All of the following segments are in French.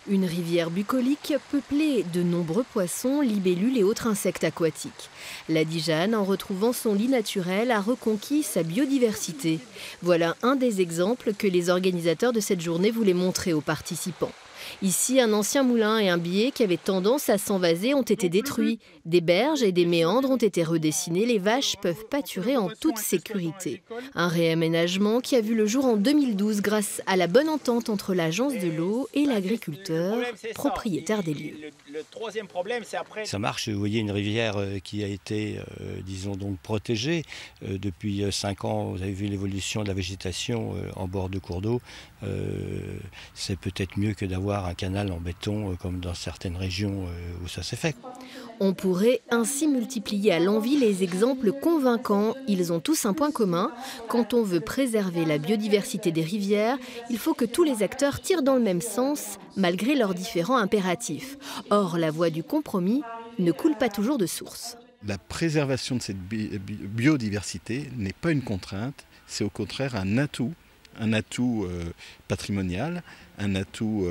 Une rivière bucolique peuplée de nombreux poissons, libellules et autres insectes aquatiques. La Dijane, en retrouvant son lit naturel, a reconquis sa biodiversité. Voilà un des exemples que les organisateurs de cette journée voulaient montrer aux participants. Ici, un ancien moulin et un biais qui avaient tendance à s'envaser ont été détruits. Des berges et des méandres ont été redessinés. Les vaches peuvent pâturer en toute sécurité. Un réaménagement qui a vu le jour en 2012 grâce à la bonne entente entre l'agence de l'eau et l'agriculteur, propriétaire des lieux. Ça marche, vous voyez une rivière qui a été, disons donc, protégée. Depuis 5 ans, vous avez vu l'évolution de la végétation en bord de cours d'eau. C'est peut-être mieux que d'avoir un canal en béton comme dans certaines régions où ça s'est fait. On pourrait ainsi multiplier à l'envi les exemples convaincants. Ils ont tous un point commun. Quand on veut préserver la biodiversité des rivières, il faut que tous les acteurs tirent dans le même sens, malgré leurs différents impératifs. Or, la voie du compromis ne coule pas toujours de source. La préservation de cette biodiversité n'est pas une contrainte, c'est au contraire un atout patrimonial, un atout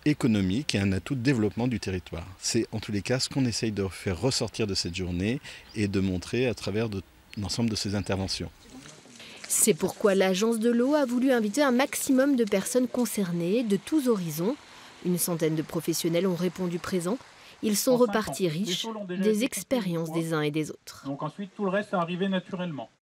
économique et un atout de développement du territoire. C'est en tous les cas ce qu'on essaye de faire ressortir de cette journée et de montrer à travers l'ensemble de ces interventions. C'est pourquoi l'agence de l'eau a voulu inviter un maximum de personnes concernées, de tous horizons. Une centaine de professionnels ont répondu présents. Ils sont repartis riches des expériences des uns et des autres. Donc ensuite, tout le reste est arrivé naturellement.